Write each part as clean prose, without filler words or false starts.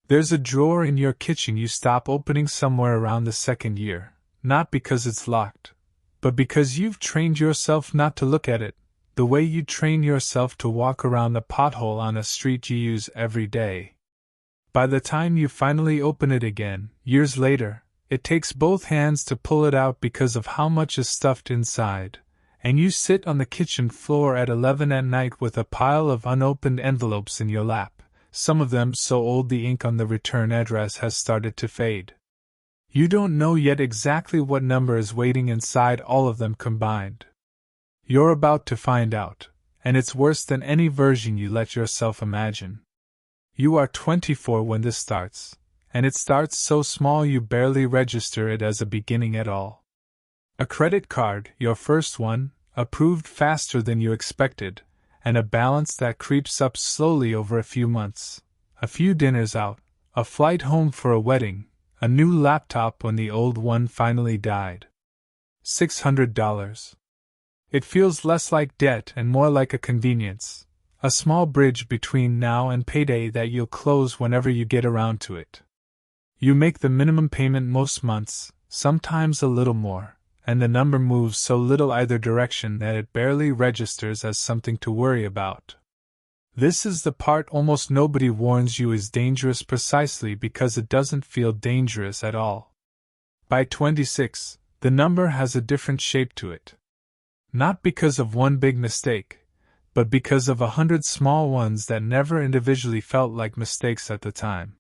There's a drawer in your kitchen you stop opening somewhere around the second year, not because it's locked, but because you've trained yourself not to look at it, the way you train yourself to walk around the pothole on a street you use every day. By the time you finally open it again, years later, it takes both hands to pull it out because of how much is stuffed inside, and you sit on the kitchen floor at 11 at night with a pile of unopened envelopes in your lap, some of them so old the ink on the return address has started to fade. You don't know yet exactly what number is waiting inside all of them combined. You're about to find out, and it's worse than any version you let yourself imagine. You are 24 when this starts, and it starts so small you barely register it as a beginning at all. A credit card, your first one, approved faster than you expected, and a balance that creeps up slowly over a few months, a few dinners out, a flight home for a wedding, a new laptop when the old one finally died. $600. It feels less like debt and more like a convenience, a small bridge between now and payday that you'll close whenever you get around to it. You make the minimum payment most months, sometimes a little more, and the number moves so little either direction that it barely registers as something to worry about. This is the part almost nobody warns you is dangerous precisely because it doesn't feel dangerous at all. By 26, the number has a different shape to it. Not because of one big mistake, but because of 100 small ones that never individually felt like mistakes at the time.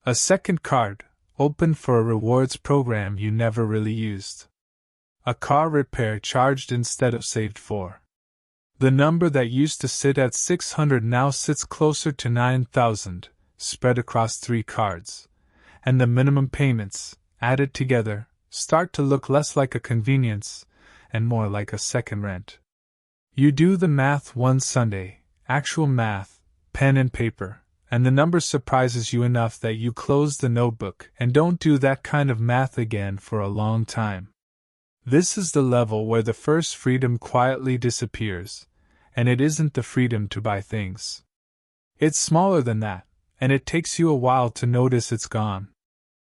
A second card, opened for a rewards program you never really used. A car repair charged instead of saved for. The number that used to sit at 600 now sits closer to 9,000, spread across 3 cards, and the minimum payments, added together, start to look less like a convenience and more like a second rent. You do the math one Sunday, actual math, pen and paper, and the number surprises you enough that you close the notebook and don't do that kind of math again for a long time. This is the level where the first freedom quietly disappears, and it isn't the freedom to buy things. It's smaller than that, and it takes you a while to notice it's gone.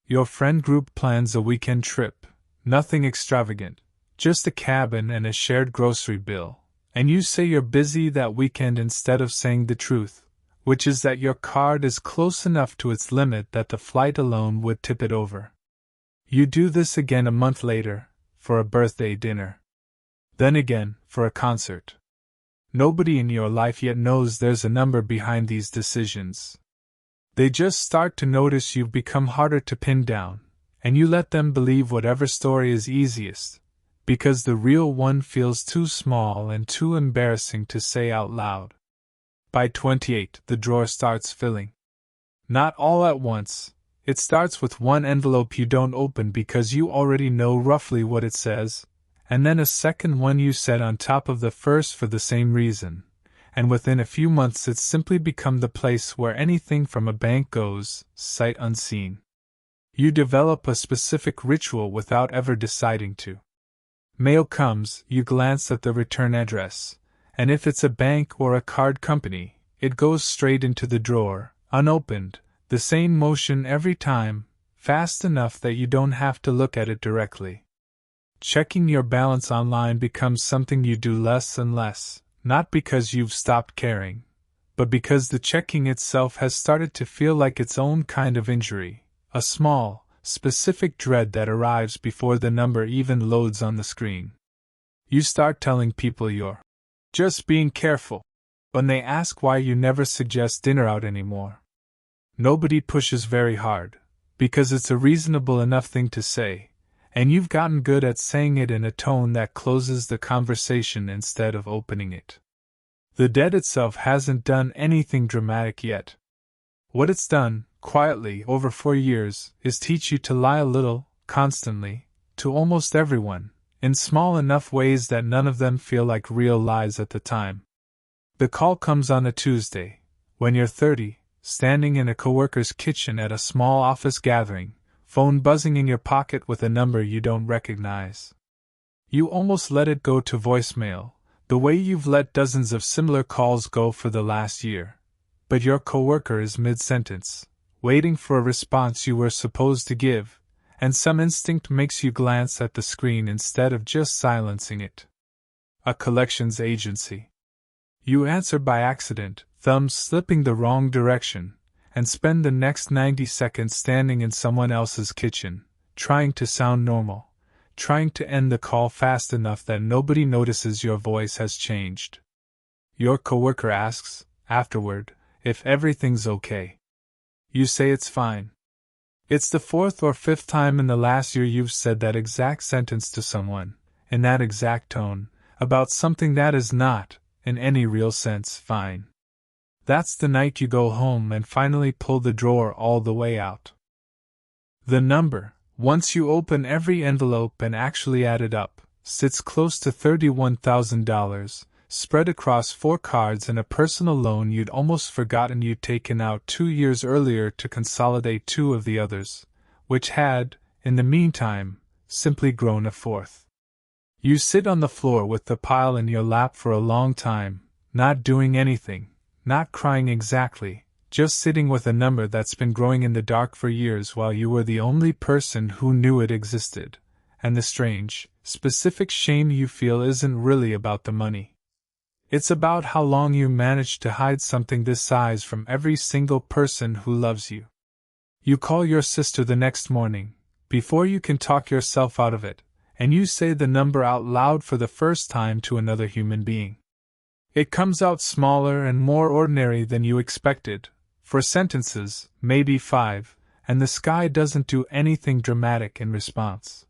Your friend group plans a weekend trip, nothing extravagant, just a cabin and a shared grocery bill, and you say you're busy that weekend instead of saying the truth, which is that your card is close enough to its limit that the flight alone would tip it over. You do this again a month later, for a birthday dinner. Then again, for a concert. Nobody in your life yet knows there's a number behind these decisions. They just start to notice you've become harder to pin down, and you let them believe whatever story is easiest, because the real one feels too small and too embarrassing to say out loud. By 28, the drawer starts filling. Not all at once. It starts with one envelope you don't open because you already know roughly what it says, and then a second one you set on top of the first for the same reason, and within a few months it's simply become the place where anything from a bank goes, sight unseen. You develop a specific ritual without ever deciding to. Mail comes, you glance at the return address, and if it's a bank or a card company, it goes straight into the drawer, unopened, the same motion every time, fast enough that you don't have to look at it directly. Checking your balance online becomes something you do less and less, not because you've stopped caring, but because the checking itself has started to feel like its own kind of injury, a small, specific dread that arrives before the number even loads on the screen. You start telling people you're just being careful, when they ask why you never suggest dinner out anymore. Nobody pushes very hard, because it's a reasonable enough thing to say, and you've gotten good at saying it in a tone that closes the conversation instead of opening it. The debt itself hasn't done anything dramatic yet. What it's done, quietly, over 4 years, is teach you to lie a little, constantly, to almost everyone, in small enough ways that none of them feel like real lies at the time. The call comes on a Tuesday, when you're 30, standing in a coworker's kitchen at a small office gathering, phone buzzing in your pocket with a number you don't recognize. You almost let it go to voicemail, the way you've let dozens of similar calls go for the last year. But your coworker is mid-sentence, waiting for a response you were supposed to give, and some instinct makes you glance at the screen instead of just silencing it. A collections agency. You answer by accident, thumbs slipping the wrong direction, and spend the next 90 seconds standing in someone else's kitchen, trying to sound normal, trying to end the call fast enough that nobody notices your voice has changed. Your coworker asks, afterward, if everything's okay. You say it's fine. It's the fourth or fifth time in the last year you've said that exact sentence to someone, in that exact tone, about something that is not, in any real sense, fine. That's the night you go home and finally pull the drawer all the way out. The number, once you open every envelope and actually add it up, sits close to $31,000, spread across 4 cards and a personal loan you'd almost forgotten you'd taken out 2 years earlier to consolidate 2 of the others, which had, in the meantime, simply grown a 4th. You sit on the floor with the pile in your lap for a long time, not doing anything, not crying exactly, just sitting with a number that's been growing in the dark for years while you were the only person who knew it existed, and the strange, specific shame you feel isn't really about the money. It's about how long you managed to hide something this size from every single person who loves you. You call your sister the next morning, before you can talk yourself out of it, and you say the number out loud for the first time to another human being. It comes out smaller and more ordinary than you expected, 4 sentences, maybe 5, and the sky doesn't do anything dramatic in response.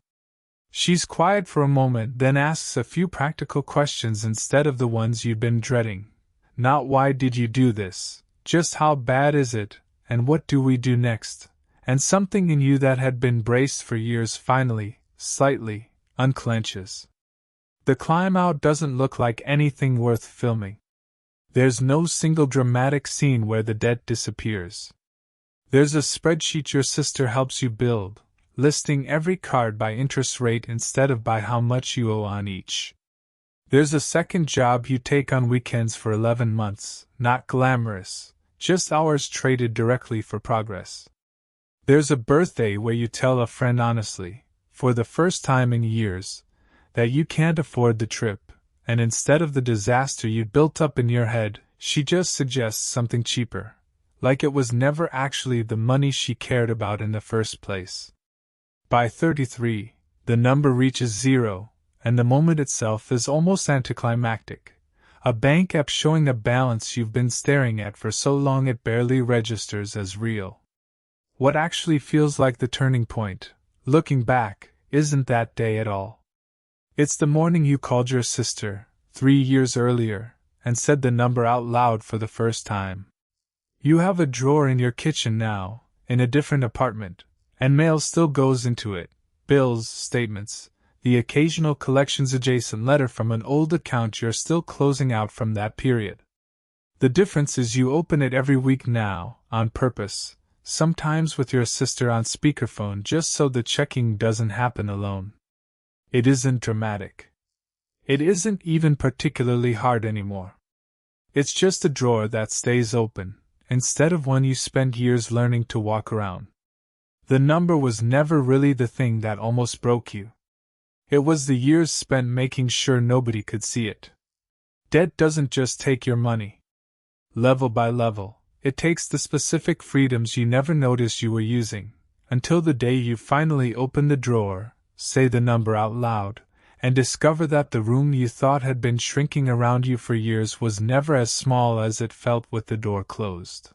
She's quiet for a moment, then asks a few practical questions instead of the ones you'd been dreading. Not why did you do this, just how bad is it, and what do we do next? And something in you that had been braced for years finally, slightly, unclenches. The climb out doesn't look like anything worth filming. There's no single dramatic scene where the debt disappears. There's a spreadsheet your sister helps you build, listing every card by interest rate instead of by how much you owe on each. There's a second job you take on weekends for 11 months, not glamorous, just hours traded directly for progress. There's a birthday where you tell a friend honestly, for the first time in years, that you can't afford the trip, and instead of the disaster you'd built up in your head, she just suggests something cheaper, like it was never actually the money she cared about in the first place. By 33, the number reaches 0, and the moment itself is almost anticlimactic. A bank app showing a balance you've been staring at for so long it barely registers as real. What actually feels like the turning point, looking back, isn't that day at all. It's the morning you called your sister, 3 years earlier, and said the number out loud for the first time. You have a drawer in your kitchen now, in a different apartment, and mail still goes into it, bills, statements, the occasional collections adjacent letter from an old account you're still closing out from that period. The difference is you open it every week now, on purpose, sometimes with your sister on speakerphone just so the checking doesn't happen alone. It isn't dramatic. It isn't even particularly hard anymore. It's just a drawer that stays open, instead of one you spent years learning to walk around. The number was never really the thing that almost broke you. It was the years spent making sure nobody could see it. Debt doesn't just take your money. Level by level, it takes the specific freedoms you never noticed you were using, until the day you finally open the drawer, say the number out loud, and discover that the room you thought had been shrinking around you for years was never as small as it felt with the door closed.